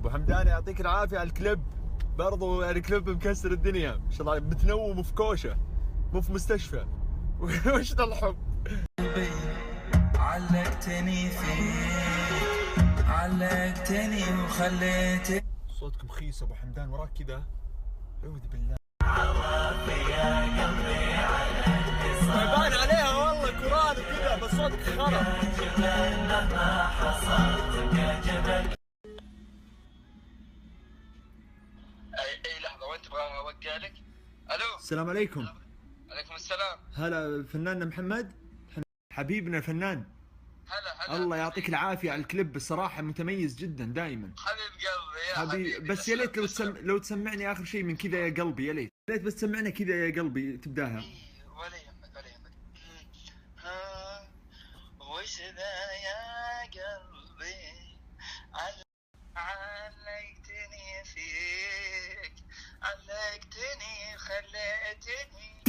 ابو حمدان يعطيك العافيه على الكليب، برضو يعني كليب مكسر الدنيا ما شاء الله، بتنوم في كوشه مو في مستشفى. وش ذا الحب. علقتني فيك، علقتني وخليتني. صوتكم خيس ابو حمدان وراك كذا، اعوذ بالله. يبان عليها والله قران وكذا بس صوتك خرب. اي لحظه، وين تبغى اوقع لك؟ الو. السلام عليكم. عليكم السلام. هلا فناننا محمد، حبيبنا الفنان. هلا هلا. الله يعطيك العافيه على الكليب، الصراحه متميز جدا دائما. حبيب قلبي يا حبيبي بس يا ليت لو تسمعني اخر شيء من كذا يا قلبي، يا ليت بس تسمعنا كذا يا قلبي تبداها. ولا يهمك ولا يهمك. وش ذا يا قلبي، علقتني فيك، علقتني خليتني